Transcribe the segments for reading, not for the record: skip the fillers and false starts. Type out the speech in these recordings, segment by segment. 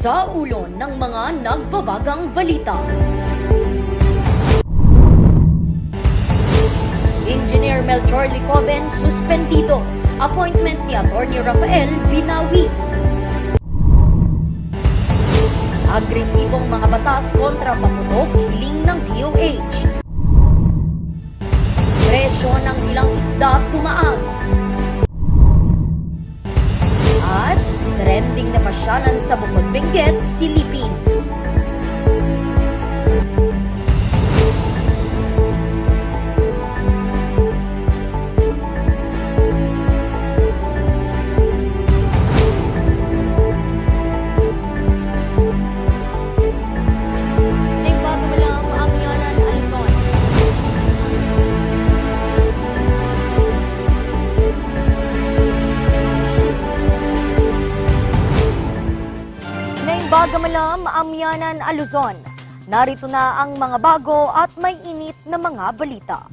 Sa ulo ng mga nagbabagang balita. Engineer Melchor Licoben suspendido. Appointment ni Attorney Rafael binawi. Agresibong mga batas kontra paputok, hiling ng DOH. Presyo ng ilang isda tumaas. At trending na pasyanan sa Bukod Benguet, silipin. Bagamalam, Amyanan, Luzon. Narito na ang mga bago at may init na mga balita.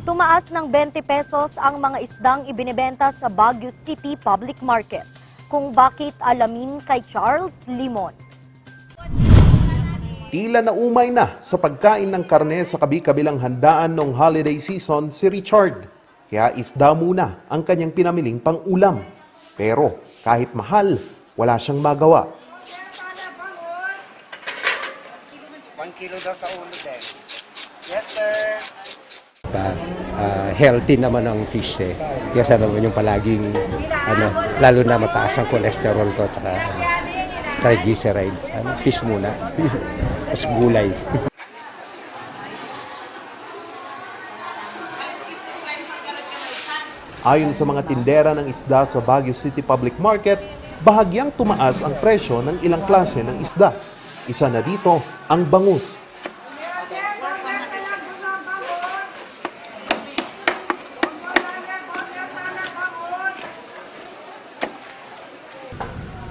Tumaas ng 20 pesos ang mga isdang ibinebenta sa Baguio City Public Market. Kung bakit, alamin kay Charles Limon. Tila naumay na sa pagkain ng karne sa kabi-kabilang handaan noong holiday season si Richard. Kaya isda muna ang kanyang pinamiling pang-ulam. Pero kahit mahal, wala siyang magawa. 1 kilo daw sa ulo din. Yes, sir. Healthy naman ang fish eh. Kasi naman yung palaging, lalo na mataas ang cholesterol ko at triglycerides. Fish muna. Mas gulay. Ayon sa mga tindera ng isda sa Baguio City Public Market, bahagyang tumaas ang presyo ng ilang klase ng isda. Isa na dito ang bangus.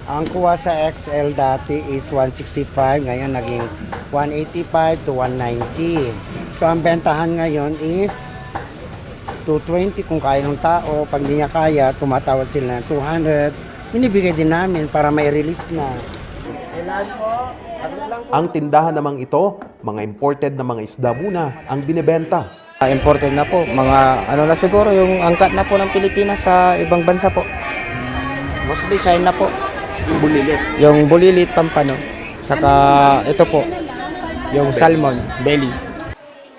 Ang kuha sa XL dati is 165, ngayon naging 185 to 190. So ang bentahan ngayon is 220 kung kaya ng tao. Pag hindi niya kaya, tumatawad sila ng 200. Binibigay din namin para may release na. Ang tindahan namang ito, mga imported na mga isda muna ang binebenta. Imported na po, mga na siguro yung angkat na po ng Pilipinas sa ibang bansa po. Mostly China po. Yung bulilit, pampano. Saka ito po, yung salmon, belly.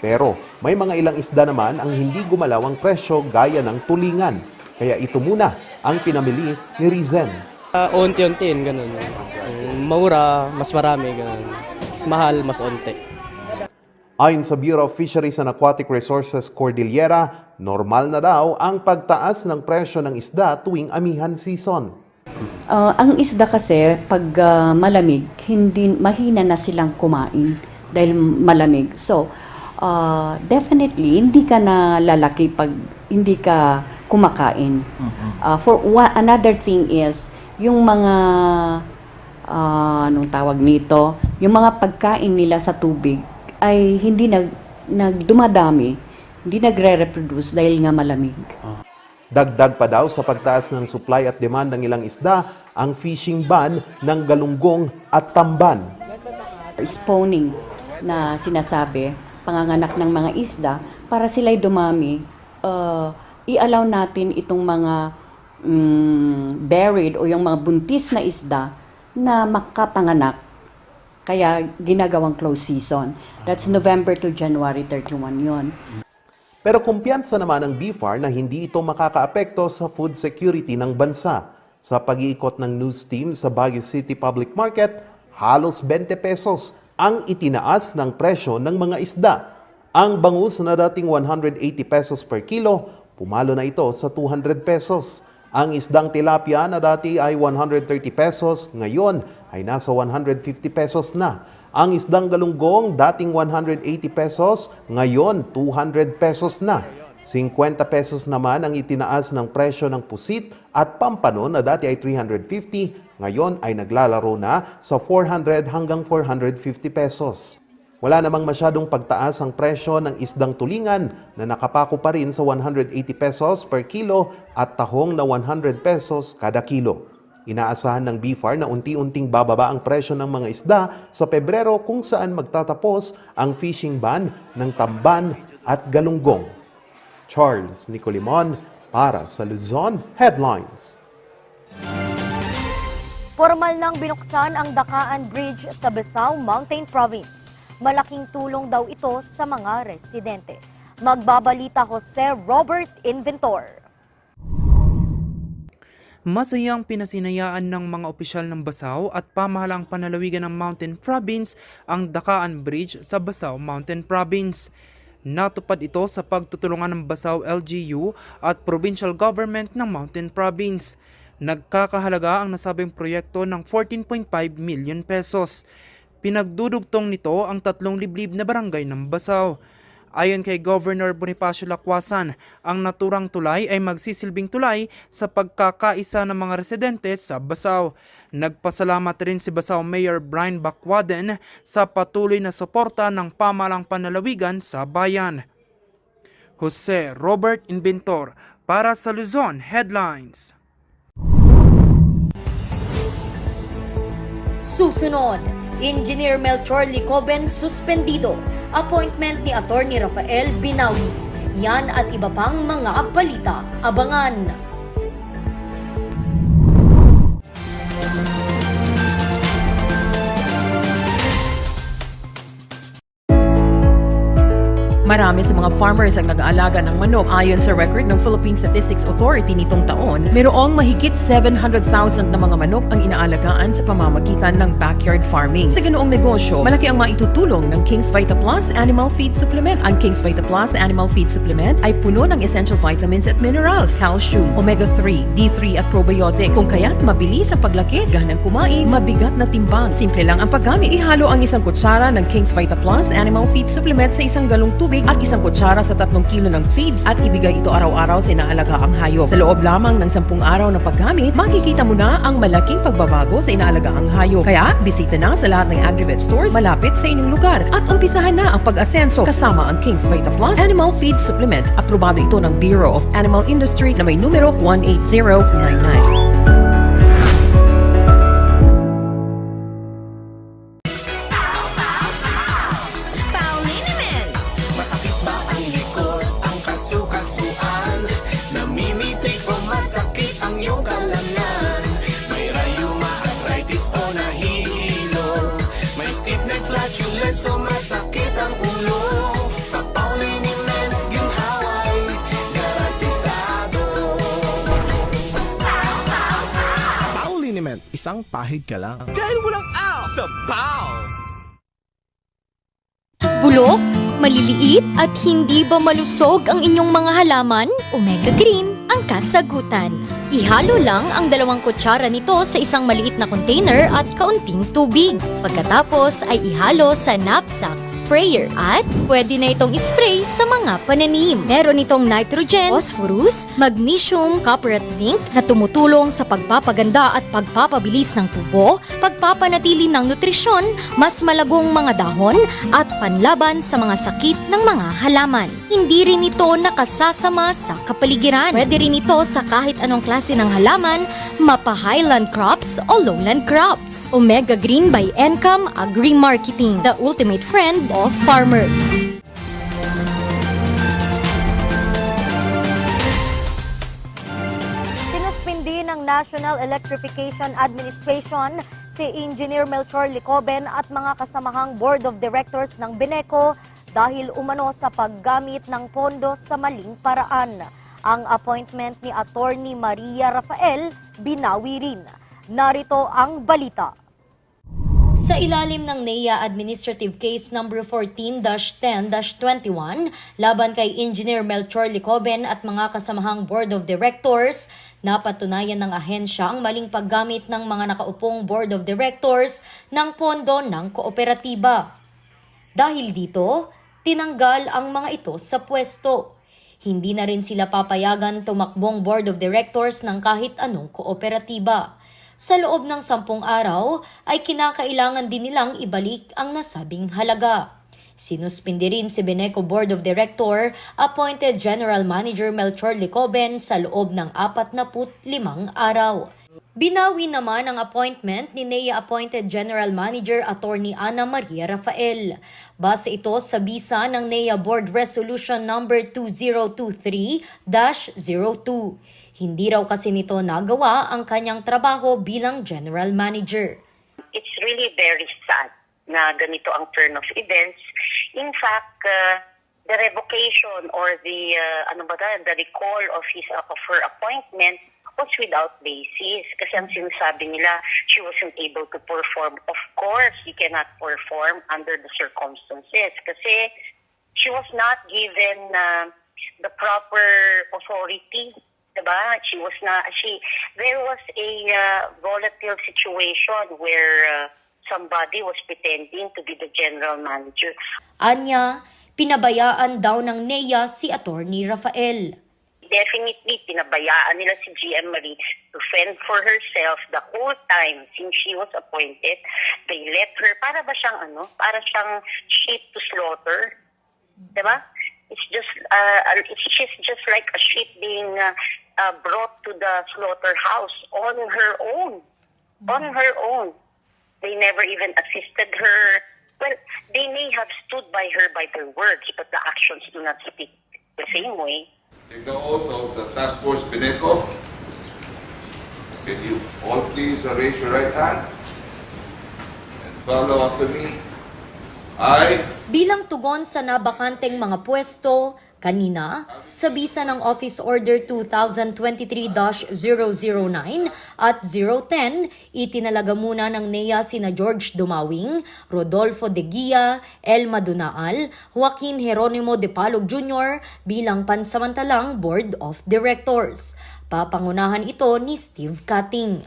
Pero may mga ilang isda naman ang hindi gumalaw ang presyo gaya ng tulingan. Kaya ito muna ang pinamili ni Rizen. Unti-untiin, ganun. Maura, mas marami, ganun. Mas mahal, mas unti. Ayon sa Bureau of Fisheries and Aquatic Resources Cordillera, normal na daw ang pagtaas ng presyo ng isda tuwing amihan season. Ang isda kasi, pag malamig, hindi mahina na silang kumain dahil malamig. So, definitely, hindi ka na lalaki pag hindi ka kumakain. Another thing is, yung mga anong tawag nito, yung mga pagkain nila sa tubig ay hindi dumadami, hindi nagre-reproduce dahil nga malamig. Dagdag pa daw sa pagtaas ng supply at demand ng ilang isda, ang fishing ban ng galunggong at tamban. Spawning na sinasabi, panganganak ng mga isda, para sila'y dumami, i-allow natin itong mga buried o yung mga buntis na isda na makapanganak. Kaya ginagawang close season. That's November to January 31 yon. Pero kumpiyansa naman ang BIFAR na hindi ito makakaapekto sa food security ng bansa. Sa pag-iikot ng news team sa Baguio City Public Market, halos 20 pesos ang itinaas ng presyo ng mga isda. Ang bangus na dating 180 pesos per kilo, pumalo na ito sa 200 pesos. Ang isdang tilapia na dati ay 130 pesos, ngayon ay nasa 150 pesos na. Ang isdang galunggong dating 180 pesos, ngayon 200 pesos na. 50 pesos naman ang itinaas ng presyo ng pusit at pampano na dati ay 350, ngayon ay naglalaro na sa 400 hanggang 450 pesos. Wala namang masyadong pagtaas ang presyo ng isdang tulingan na nakapako pa rin sa 180 pesos per kilo at tahong na 100 pesos kada kilo. Inaasahan ng BIFAR na unti-unting bababa ang presyo ng mga isda sa Pebrero kung saan magtatapos ang fishing ban ng tamban at galunggong. Charles Nicolimon para sa Luzon Headlines. Formal nang binuksan ang Dacaan Bridge sa Besao Mountain Province. Malaking tulong daw ito sa mga residente. Magbabalita Jose Robert Inventor. Masayang pinasinayaan ng mga opisyal ng Besao at pamahalang panlalawigan ng Mountain Province ang Dacaan Bridge sa Besao Mountain Province. Natupad ito sa pagtutulungan ng Besao LGU at provincial government ng Mountain Province. Nagkakahalaga ang nasabing proyekto ng 14.5 million pesos. Pinagdudugtong nito ang 3 liblib na barangay ng Besao. Ayon kay Governor Bonifacio Lacwasan, ang naturang tulay ay magsisilbing tulay sa pagkakaisa ng mga residente sa Besao. Nagpasalamat rin si Besao Mayor Brian Bacwaden sa patuloy na suporta ng pamahalang panlalawigan sa bayan. Jose Robert Inventor para sa Luzon Headlines. Susunod, Engineer Melchor Licoben suspendido. Appointment ni Attorney Rafael Binawi. Yan at iba pang mga balita. Abangan! Marami sa mga farmers ang nag-aalaga ng manok. Ayon sa record ng Philippine Statistics Authority nitong taon, mayroong mahigit 700,000 na mga manok ang inaalagaan sa pamamagitan ng backyard farming. Sa ganoong negosyo, malaki ang maitutulong ng King's Vita Plus Animal Feed Supplement. Ang King's Vita Plus Animal Feed Supplement ay puno ng essential vitamins at minerals, calcium, omega-3, D3 at probiotics. Kung kaya't mabilis ang paglaki, ganang kumain, mabigat na timbang. Simple lang ang paggamit. Ihalo ang isang kutsara ng King's Vita Plus Animal Feed Supplement sa isang galong tubig at isang kutsara sa 3 kilo ng feeds at ibigay ito araw-araw sa inaalagaang hayop. Sa loob lamang ng 10 araw ng paggamit, makikita mo na ang malaking pagbabago sa inaalagaang hayop. Kaya, bisita na sa lahat ng Agrivet stores malapit sa inyong lugar at umpisahan na ang pag-asenso kasama ang King's Vita Plus Animal Feed Supplement. Aprobado ito ng Bureau of Animal Industry na may numero 18099. So masakit ang ulo sa Pauliniment yung haway garantisado. Pauliniment, isang pahig ka lang. Kain mo lang sa Pau! Bulok, maliliit at hindi ba malusog ang inyong mga halaman? Omega Green ang kasagutan. Ihalo lang ang 2 kutsara nito sa isang maliit na container at kaunting tubig. Pagkatapos ay ihalo sa knapsack sprayer at pwede na itong spray sa mga pananim. Meron itong nitrogen, phosphorus, magnesium, copper at zinc na tumutulong sa pagpapaganda at pagpapabilis ng tubo, pagpapanatili ng nutrisyon, mas malagong mga dahon at panlaban sa mga sakit ng mga halaman. Hindi rin ito nakasasama sa kapaligiran. Pwede rin ito sa kahit anong klase ng halaman, mapa-highland crops o lowland crops. Omega Green by Encam Agri-Marketing, the ultimate friend of farmers. Sinuspindi ng National Electrification Administration si Engineer Melchor Licoben at mga kasamahang Board of Directors ng BINECO dahil umano sa paggamit ng pondo sa maling paraan. Ang appointment ni Attorney Maria Rafael Binawi rin. Narito ang balita. Sa ilalim ng NEA Administrative Case No. 14-10-21 laban kay Engineer Melchor Licoben at mga kasamahang Board of Directors, napatunayan ng ahensya ang maling paggamit ng mga nakaupong Board of Directors ng pondo ng kooperatiba. Dahil dito, tinanggal ang mga ito sa pwesto. Hindi na rin sila papayagan tumakbong Board of Directors ng kahit anong kooperatiba. Sa loob ng 10 araw ay kinakailangan din nilang ibalik ang nasabing halaga. Sinuspindi rin si BINECO Board of Director, appointed General Manager Melchor Licoben sa loob ng 45 araw. Binawi naman ang appointment ni NEA appointed General Manager Attorney Ana Maria Rafael. Base ito sa bisa ng NEA Board Resolution number 2023-02. Hindi raw kasi nito nagawa ang kanyang trabaho bilang General Manager. It's really very sad na ganito ang turn of events. In fact, the revocation or the recall of her appointment was without basis. Kasi ang sinasabi nila, she wasn't able to perform. Of course, you cannot perform under the circumstances kasi she was not given the proper authority. Diba? There was a volatile situation where somebody was pretending to be the general manager. Anya, pinabayaan daw ng NEA si Attorney Rafael. Definitely, pinabayaan nila si GM Marie to fend for herself the whole time since she was appointed. They let her, para siyang sheep to slaughter. Diba? She's just like a sheep being brought to the slaughterhouse on her own. On her own. They never even assisted her. Well, they may have stood by her by their words, but the actions do not speak the same way. Take the oath of the Task Force Beneco. Can you all please raise your right hand and follow after me? I, Bilang tugon sa nabakanteng mga pwesto, kanina, sa bisa ng Office Order 2023-009 at 010, itinalaga muna ng NEA sina George Dumawing, Rodolfo De Guia, Elma Dunaal, Joaquin Jeronimo de Palog Jr. bilang pansamantalang Board of Directors. Papangunahan ito ni Steve Kating.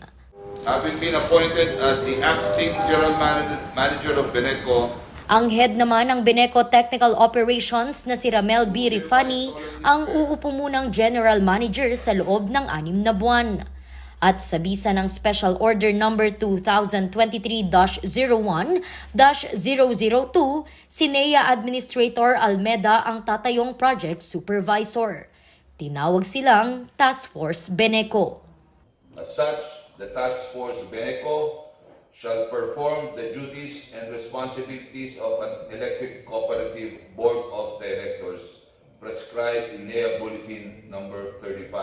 having been appointed as the Acting General Manager of Beneco, Ang head naman ng Beneco Technical Operations na si Ramel B. Rifani ang uupo munang General Manager sa loob ng 6 na buwan. At sa bisa ng Special Order number 2023-01-002, si NEA Administrator Almeda ang tatayong project supervisor. Tinawag silang Task Force Beneco. as such, the Task Force Beneco shall perform the duties and responsibilities of an electric cooperative board of directors prescribed in NEA Bulletin number 35,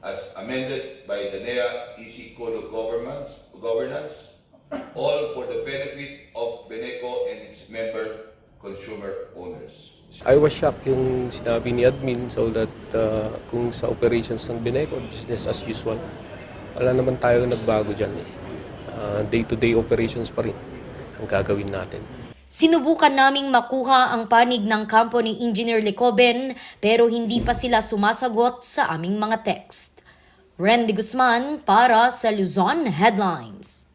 as amended by the NEA EC Code of Governance, all for the benefit of Beneco and its member consumer owners. I was shocked yung sinabi ni admin so that kung sa operations ng Beneco, business as usual, wala naman tayo nagbago dyan eh. Day-to-day operations pa rin ang gagawin natin. Sinubukan naming makuha ang panig ng kampo ni Engineer Lecoben pero hindi pa sila sumasagot sa aming mga text. Randy Guzman para sa Luzon Headlines.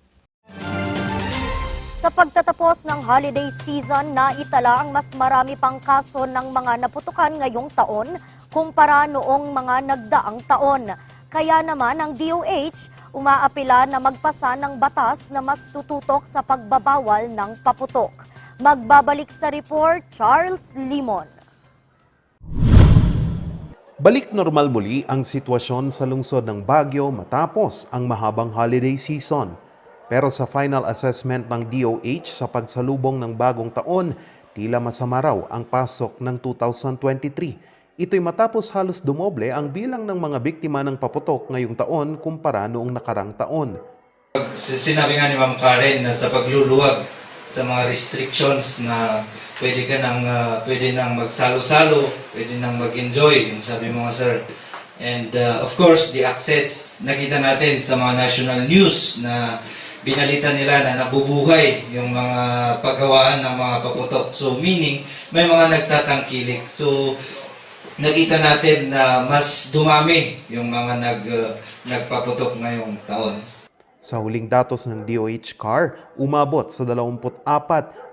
Sa pagtatapos ng holiday season, naitala ang mas marami pang kaso ng mga naputukan ngayong taon kumpara noong mga nagdaang taon. Kaya naman ang DOH umaapila na magpasa ng batas na mas tututok sa pagbabawal ng paputok. Magbabalik sa report, Charles Limon. Balik normal muli ang sitwasyon sa lungsod ng Baguio matapos ang mahabang holiday season. Pero sa final assessment ng DOH sa pagsalubong ng bagong taon, tila masama raw ang pasok ng 2023. Ito'y matapos halos dumoble ang bilang ng mga biktima ng paputok ngayong taon kumpara noong nakarang taon. Sinabi nga ni Ma'am Karen na sa pagluluwag sa mga restrictions na pwede nang magsalo-salo, pwede nang mag-enjoy, yung sabi mo nga sir. And of course, the access, nakita natin sa mga national news na binalita nila na nabubuhay yung mga paggawaan ng mga paputok. So meaning, may mga nagtatangkilik. So nakita natin na mas dumami yung mga nagpaputok ngayong taon. Sa huling datos ng DOH CAR, umabot sa 24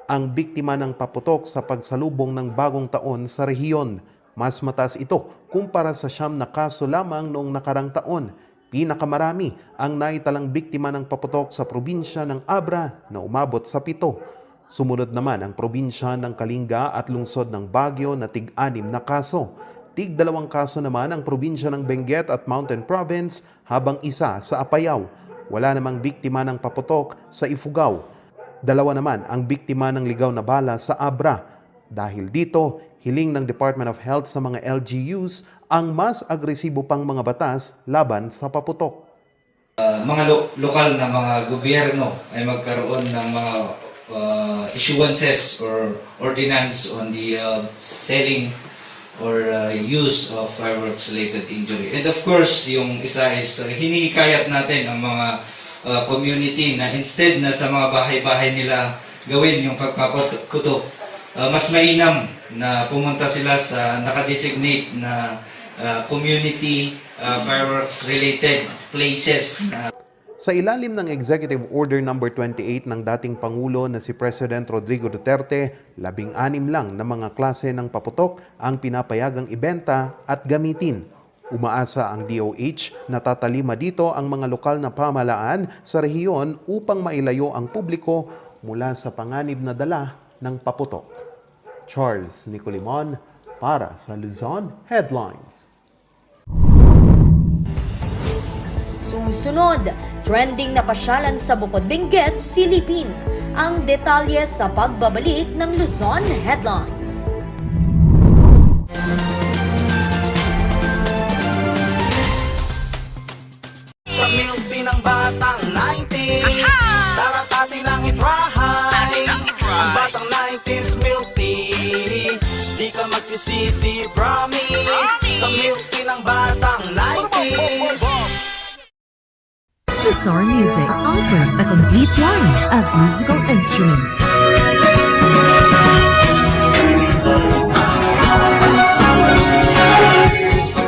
ang biktima ng paputok sa pagsalubong ng bagong taon sa rehiyon. Mas mataas ito kumpara sa 9 na kaso lamang noong nakarang taon. Pinakamarami ang naitalang biktima ng paputok sa probinsya ng Abra na umabot sa 7. Sumunod naman ang probinsya ng Kalinga at lungsod ng Baguio na tig-6 na kaso. tig-2 kaso naman ang probinsya ng Benguet at Mountain Province habang isa sa Apayao. Wala namang biktima ng paputok sa Ifugao. 2 naman ang biktima ng ligaw na bala sa Abra. Dahil dito, hiling ng Department of Health sa mga LGUs ang mas agresibo pang mga batas laban sa paputok. Mga lokal na mga gobyerno ay magkaroon ng mga issuances or ordinance on the selling or use of fireworks-related injury. And of course, yung isa is hinihikayat natin ang mga community na instead na sa mga bahay-bahay nila gawin yung pagpapakutok, mas mainam na pumunta sila sa nakadesignate na community fireworks-related places. Sa ilalim ng Executive Order No. 28 ng dating Pangulo na si President Rodrigo Duterte, 16 lang na mga klase ng paputok ang pinapayagang ibenta at gamitin. Umaasa ang DOH na tatalima dito ang mga lokal na pamahalaan sa rehiyon upang mailayo ang publiko mula sa panganib na dala ng paputok. Charles Nicolimon para sa Luzon Headlines. Susunod, trending na pasyalan sa Bukod Benguet, silipin ang detalye sa pagbabalik ng Luzon Headlines. Sa milk ng batang 90s, tara't atin lang i-try. Ang batang 90s milk tea, di ka magsisisi, promise. Sa milk ng batang 90s. Bizarre Music offers a complete line of musical instruments.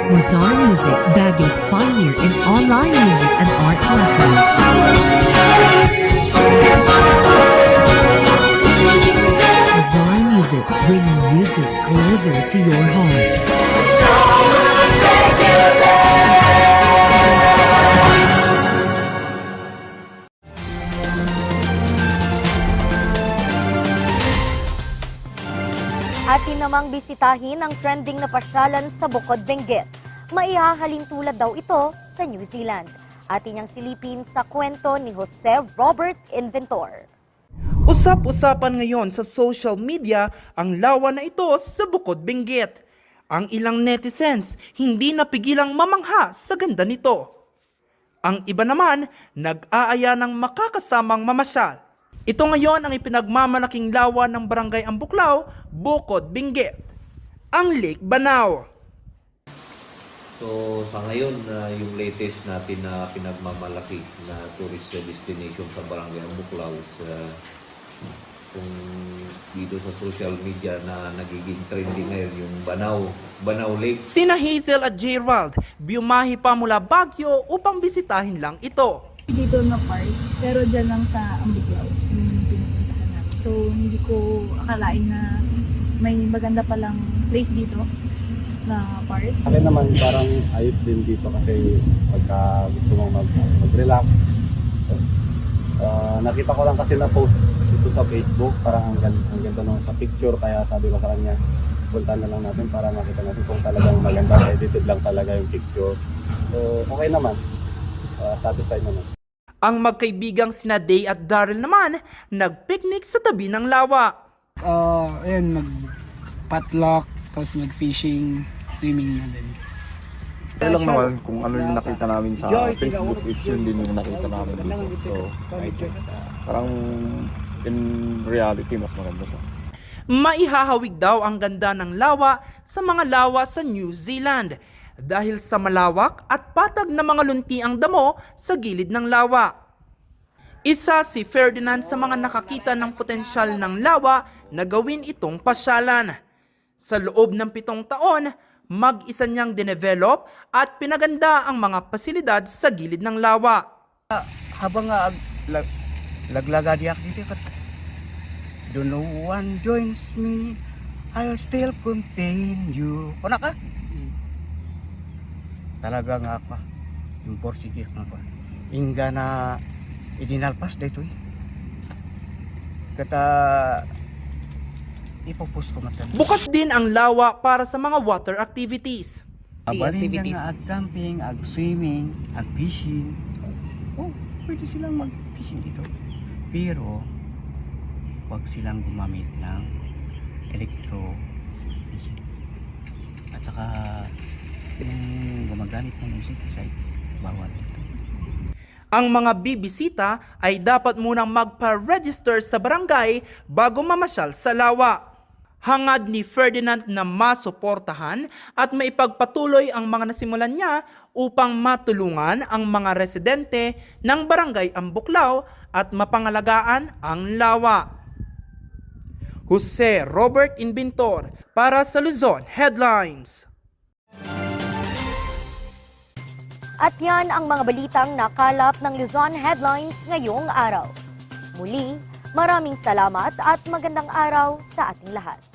Bizarre Music, Baguio's pioneer in online music and art lessons. Bizarre Music, bringing music closer to your hearts. Atin namang bisitahin ang trending na pasyalan sa Bukod Benguet. Maihahalin tulad daw ito sa New Zealand. Atin niyang silipin sa kwento ni Jose Robert Inventor. Usap-usapan ngayon sa social media ang lawa na ito sa Bukod Benguet. Ang ilang netizens hindi napigilang mamangha sa ganda nito. Ang iba naman nag-aaya ng makakasamang mamasyal. Ito ngayon ang ipinagmamalaking lawa ng Barangay Ambuklaw, Bukod Benguet, ang Lake Banaw. So sa ngayon, yung latest natin na pinagmamalaki na tourist destination sa Barangay Ambuklaw is kung dito sa social media na nagiging trending ngayon yung Banaw Lake. Sina Hazel at Gerald, biyumahi pa mula Baguio upang bisitahin lang ito. Dito na park, pero dyan lang sa Ambuklaw yung pinupuntahan natin. So hindi ko akalain na may maganda palang place dito na park. Akin naman parang ayos din dito kasi pagka gusto mong mag-relax. Nakita ko lang kasi na post dito sa Facebook, parang ang ganda nung sa picture, kaya sabi ko sa kanya punta na lang natin para makita natin kung talagang maganda, edited lang talaga yung picture. So okay naman. Satisfied naman. Ang magkaibigang sina Day at Daryl naman, nag-picnic sa tabi ng lawa. Ayun, mag-potluck, tapos mag-fishing, swimming na din. Kaya lang naman kung ano yung nakita namin sa Facebook is yun din yung nakita namin dito. So, parang in reality, mas maganda siya. Maihahawig daw ang ganda ng lawa sa mga lawa sa New Zealand dahil sa malawak at patag na mga lunti ang damo sa gilid ng lawa. Isa si Ferdinand sa mga nakakita ng potensyal ng lawa na gawin itong pasyalan. Sa loob ng 7 taon, mag-isa niyang dinevelop at pinaganda ang mga pasilidad sa gilid ng lawa. Habang laglaga diyak dito kat do no one joins me, I'll still continue. Kuna ka? Talaga nga ako, yung porsigis nga ako. Inga na idinalpas dito eh. Kata ipopost ko matan. Bukas din ang lawa para sa mga water activities. Abalin nga ag camping, ag swimming, ag fishing. Oh, pwede silang mag-fishing dito. Pero, huwag silang gumamit ng electro-fishing. At saka, yung gumagamit ng insecticide, bawal dito. Ang mga bibisita ay dapat munang magpa-register sa barangay bago mamasyal sa lawa. Hangad ni Ferdinand na masuportahan at maipagpatuloy ang mga nasimulan niya upang matulungan ang mga residente ng barangay Ambuklaw at mapangalagaan ang lawa. Jose Robert Inventor para sa Luzon Headlines. At yan ang mga balitang nakalap ng Luzon Headlines ngayong araw. Muli, maraming salamat at magandang araw sa ating lahat.